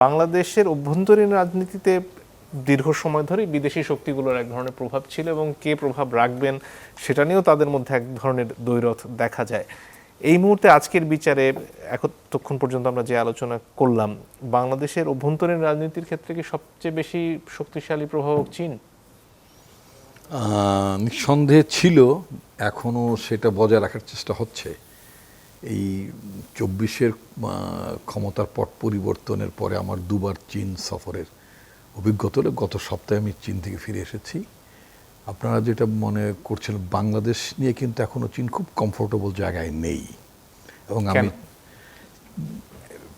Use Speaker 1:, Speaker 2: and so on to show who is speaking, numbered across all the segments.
Speaker 1: বাংলাদেশের অভ্যন্তরীণ রাজনীতিতে দীর্ঘ সময় ধরে বিদেশি শক্তিগুলোর এক ধরনের প্রভাব ছিল এবং কে প্রভাব রাখবেন সেটা নিয়েও তাদের মধ্যে এক ধরনের দ্বৈরথ দেখা যায়। এই মুহূর্তে আজকের বিচারে এতক্ষণ পর্যন্ত আমরা যে আলোচনা করলাম, বাংলাদেশের অভ্যন্তরীণ রাজনীতির ক্ষেত্রে কি সবচেয়ে বেশি শক্তিশালী প্রভাবক চীন?
Speaker 2: নিঃসন্দেহে ছিল, এখনও সেটা বজায় রাখার চেষ্টা হচ্ছে। এই 24-এর ক্ষমতার পট পরিবর্তনের পরে আমার দুবার চীন সফরের অভিজ্ঞতা হলে গত সপ্তাহে আমি চীন থেকে ফিরে এসেছি। আপনারা যেটা মনে করছেন বাংলাদেশ নিয়ে, কিন্তু এখনও চীন খুব কমফোর্টেবল জায়গায় নেই। এবং আমি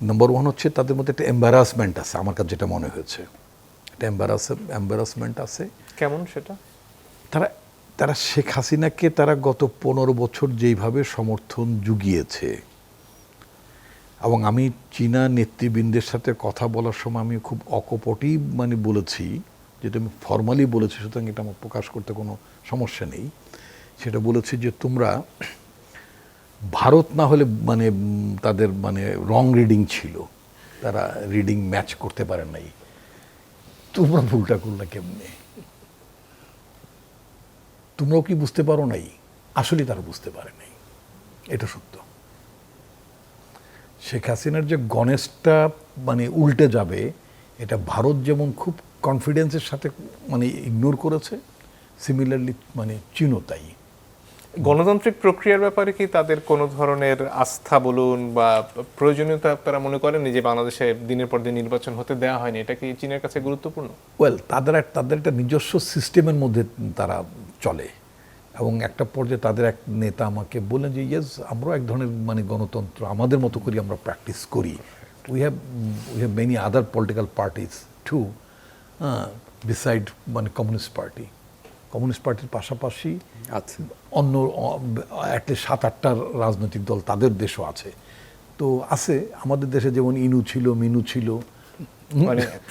Speaker 2: নম্বর ওয়ান হচ্ছে তাদের মধ্যে একটা এম্বারাসমেন্ট আছে, আমার কাছে যেটা মনে হয়েছে একটা এম্বারাসমেন্ট আছে।
Speaker 1: কেমন সেটা?
Speaker 2: তারা শেখ হাসিনাকে তারা গত 15 বছর যেইভাবে সমর্থন জুগিয়েছে, এবং আমি চীনা নেতৃবৃন্দের সাথে কথা বলার সময় আমি খুব অকপটই বলেছি, যেটা আমি ফর্মালি বলেছি, সুতরাং এটা আমার প্রকাশ করতে কোনো সমস্যা নেই। সেটা বলেছি যে তোমরা ভারত না হলে তাদের রং রিডিং ছিল, তারা রিডিং ম্যাচ করতে পারে নাই, তোমরা ভুলটা করলে কেমনে? তোমরাও কি বুঝতে পারো নাই? আসলে তারা বুঝতে পারে নাই, এটা সত্য। শেখ হাসিনার যে গণেশটা উল্টে যাবে, এটা ভারত যেমন খুব কনফিডেন্সের সাথে ইগনোর করেছে, সিমিলারলি চীনও তাই।
Speaker 1: গণতান্ত্রিক প্রক্রিয়ার ব্যাপারে কি তাদের কোনো ধরনের আস্থা বলুন বা প্রয়োজনীয়তা তারা মনে করেন যে বাংলাদেশে দিনের পর দিন নির্বাচন হতে দেওয়া হয়নি, এটা কি চীনের কাছে গুরুত্বপূর্ণ?
Speaker 2: তাদের একটা নিজস্ব সিস্টেমের মধ্যে তারা চলে, এবং একটা পর্যায়ে তাদের এক নেতা আমাকে বললেন যে ইয়েস, আমরাও এক ধরনের গণতন্ত্র আমাদের মতো করি আমরা প্র্যাকটিস করি। We have many other political parties two, beside communist পার্টির পাশাপাশি অন্য অ্যাটলিস্ট 7-8টা রাজনৈতিক দল তাদের দেশও আছে। তো আছে, আমাদের দেশে যেমন ইনু ছিল, মিনু ছিল।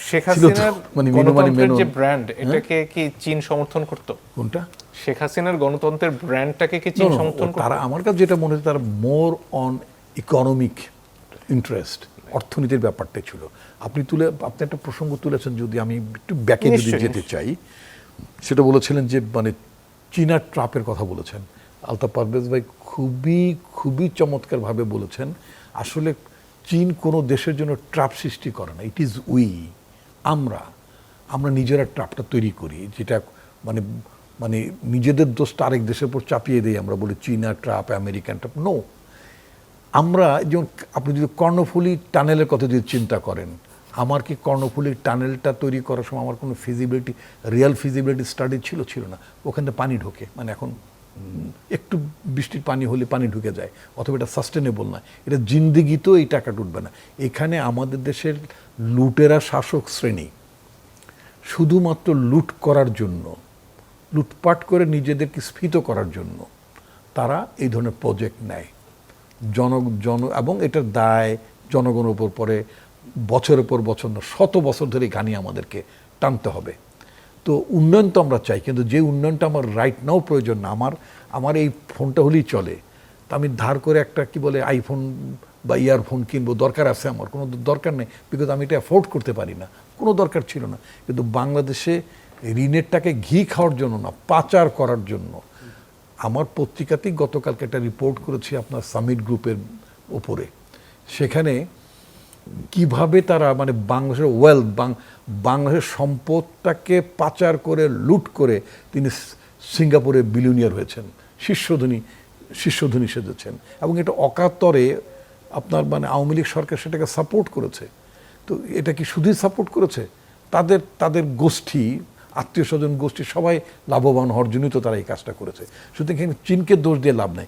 Speaker 1: শেখ হাসিনার গণতন্ত্রের যে ব্র্যান্ড, এটাকে কি চীন সমর্থন করত?
Speaker 2: কোনটা?
Speaker 1: শেখ হাসিনার গণতন্ত্রের ব্র্যান্ডটাকে কি চীন সমর্থন করত?
Speaker 2: তারা, আমার কাছে যেটা মনে হচ্ছে, তারা মোর অন ইকোনমিক ইন্টারেস্ট, অর্থনীতির ব্যাপারটা ছিল। আপনি একটা প্রসঙ্গ তুলেছেন, যদি আমি একটু ব্যাকে যদি যেতে চাই, সেটা বলেছিলেন যে চীনা ট্রাপের কথা বলেছেন। আলতাফ পারভেজ ভাই খুবই চমৎকারভাবে বলেছেন, আসলে চীন কোনো দেশের জন্য ট্রাপ সৃষ্টি করে না, ইট ইজ আমরা নিজেরা ট্রাপটা তৈরি করি, যেটা নিজেদের দোষটা আরেক দেশের উপর চাপিয়ে দিই। আমরা বলি চীনা ট্রাপ, আমেরিকান ট্রাপ। নো, আমরা যেমন আপনি যদি কর্ণফুলী টানেলের কথা যদি চিন্তা করেন, আমার কি কর্ণফুলীর টানেলটা তৈরি করার সময় আমার কোনো রিয়াল ফিজিবিলিটি স্টাডি ছিল না? ওখান থেকে পানি ঢোকে, এখন একটু বৃষ্টির পানি হলে পানি ঢুকে যায়, অথবা এটা সাস্টেনেবল না, এটা জিন্দিগিতেও এই টাকা উঠবে না। এখানে আমাদের দেশের লুটেরা শাসক শ্রেণী শুধুমাত্র লুট করার জন্য, লুটপাট করে নিজেদেরকে স্ফীত করার জন্য তারা এই ধরনের প্রজেক্ট নেয়। এবং এটার দায় জনগণের উপর পড়ে, বছরের পর বছর না, 100 বছর ধরে ঘানি আমাদেরকে টানতে হবে। তো উন্নয়ন তো আমরা চাই, কিন্তু যে উন্নয়নটা আমার রাইট নাও প্রয়োজন না, আমার এই ফোনটা হলেই চলে, তা আমি ধার করে একটা আইফোন বা ইয়ারফোন কিনবো, দরকার আছে, আমার কোনো দরকার নেই, বিকজ আমি এটা অ্যাফোর্ড করতে পারি না, কোনো দরকার ছিল না। কিন্তু বাংলাদেশে ঋণের টাকে ঘি খাওয়ার জন্য না, পাচার করার জন্য। আমার পত্রিকাতেই গতকালকে একটা রিপোর্ট করেছি আপনার সামিট গ্রুপের উপরে, সেখানে কিভাবে তারা বাংলাদেশের বাংলাদেশের সম্পদটাকে পাচার করে, লুট করে তিনি সিঙ্গাপুরে বিলিয়নিয়ার হয়েছেন, শীর্ষধনী সেজেছেন, এবং এটা অকাতরে আপনার আওয়ামী লীগ সরকার সেটাকে সাপোর্ট করেছে। তো এটা কি শুধুই সাপোর্ট করেছে? তাদের গোষ্ঠী, আত্মীয় স্বজন গোষ্ঠী সবাই লাভবান হওয়ার জন্যই তো তারা এই কাজটা করেছে। সুতরাং চীনকে দোষ দিয়ে লাভ নেই।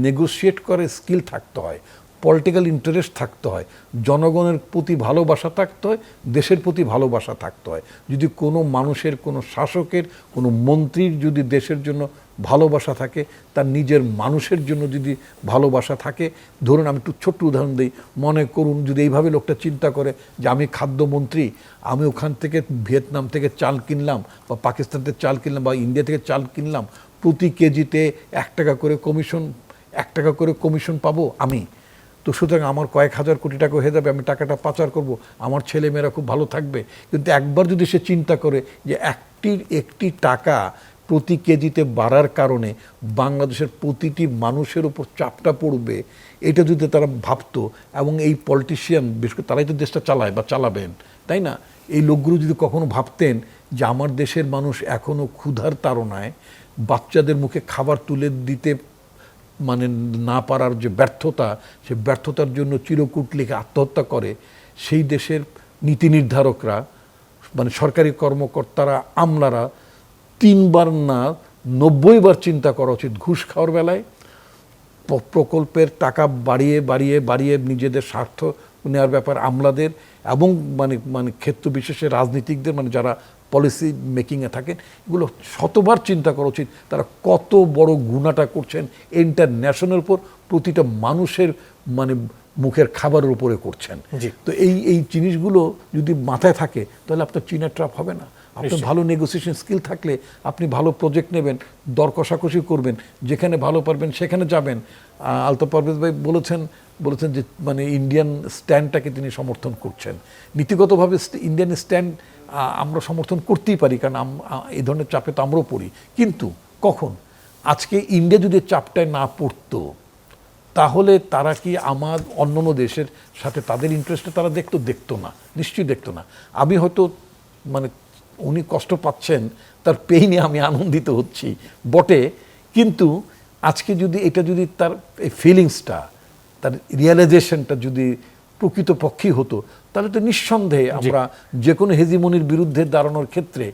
Speaker 2: নেগোসিয়েট করে স্কিল থাকতে হয়, পলিটিক্যাল ইন্টারেস্ট থাকতে হয়, জনগণের প্রতি ভালোবাসা থাকতে হয়, দেশের প্রতি ভালোবাসা থাকতে হয়। যদি কোনো মানুষের, কোনো শাসকের, কোনো মন্ত্রীর যদি দেশের জন্য ভালোবাসা থাকে, তার নিজের মানুষের জন্য যদি ভালোবাসা থাকে, ধরুন আমি একটু ছোট্ট উদাহরণ দিই, মনে করুন যদি এইভাবে লোকটা চিন্তা করে যে আমি খাদ্যমন্ত্রী, আমি ওখান থেকে ভিয়েতনাম থেকে চাল কিনলাম, বা পাকিস্তান থেকে চাল কিনলাম, বা ইন্ডিয়া থেকে চাল কিনলাম, প্রতি কেজিতে 1 টাকা করে কমিশন পাবো আমি, তো সুতরাং আমার কয়েক হাজার কোটি টাকা হয়ে যাবে, আমি টাকাটা পাচার করব, আমার ছেলেমেয়েরা খুব ভালো থাকবে। কিন্তু একবার যদি সে চিন্তা করে যে একটি টাকা প্রতি কেজিতে বাড়ার কারণে বাংলাদেশের প্রতিটি মানুষের উপর চাপটা পড়বে, এটা যদি তারা ভাবতো, এবং এই পলিটিশিয়ান বিশেষ করে তারাই তো দেশটা চালায় বা চালাবেন, তাই না, এই লোকগুলো যদি কখনো ভাবতেন যে আমার দেশের মানুষ এখনও ক্ষুধার তাড়নায় বাচ্চাদের মুখে খাবার তুলে দিতে মানে না পারার যে ব্যর্থতা, সে ব্যর্থতার জন্য চিরকুট লিখে আত্মহত্যা করে, সেই দেশের নীতি নির্ধারকরা মানে সরকারি কর্মকর্তারা, আমলারা 3 বার না 90 বার চিন্তা করা উচিত ঘুষ খাওয়ার বেলায়, প্রকল্পের টাকা বাড়িয়ে বাড়িয়ে বাড়িয়ে নিজেদের স্বার্থ নেওয়ার ব্যাপার আমলাদের, এবং মানে মানে ক্ষেত্র বিশেষে রাজনীতিকদের, মানে যারা পলিসি মেকিংয়ে থাকেন, এগুলো শতবার চিন্তা করা উচিত তারা কত বড় গুণাটা করছেন ইন্টারন্যাশনাল উপর, প্রতিটা মানুষের মানে মুখের খাবারের উপরে করছেন। তো এই জিনিসগুলো যদি মাথায় থাকে তাহলে আপনার চীনা ট্রাপ হবে না। আপনার ভালো নেগোসিয়েশন স্কিল থাকলে আপনি ভালো প্রজেক্ট নেবেন, দর কষাকষি করবেন, যেখানে ভালো পারবেন সেখানে যাবেন। আলতাফ পারভেজ ভাই বলেছেন যে মানে ইন্ডিয়ান স্ট্যান্ডটাকে তিনি সমর্থন করছেন। নীতিগতভাবে ইন্ডিয়ান স্ট্যান্ড আমরা সমর্থন করতেই পারি, কারণ এই ধরনের চাপে তো আমরাও পড়ি। কিন্তু কখন আজকে ইন্ডিয়া যদি চাপটায় না পড়তো, তাহলে তারা কি আমার অন্যান্য দেশের সাথে তাদের ইন্টারেস্টে তারা দেখতো না, নিশ্চয়ই দেখতো না। আমি হয়তো মানে উনি কষ্ট পাচ্ছেন, তার পেইনে আমি আনন্দিত হচ্ছি বটে, কিন্তু আজকে যদি তার এই ফিলিংসটা, তার রিয়েলাইজেশনটা যদি প্রকৃতপক্ষেই হতো, তাহলে তো নিঃসন্দেহে আমরা যে কোনো হেজিমনির বিরুদ্ধে দাঁড়ানোর ক্ষেত্রে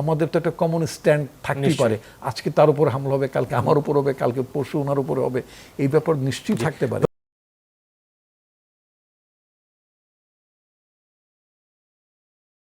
Speaker 2: আমাদের তো একটা কমন স্ট্যান্ড থাকতেই পারে। আজকে তার উপর হামলা হবে, কালকে আমার উপর হবে, কালকে পরশু ওনার উপরে হবে, এই ব্যাপার নিশ্চয়ই থাকতে পারে।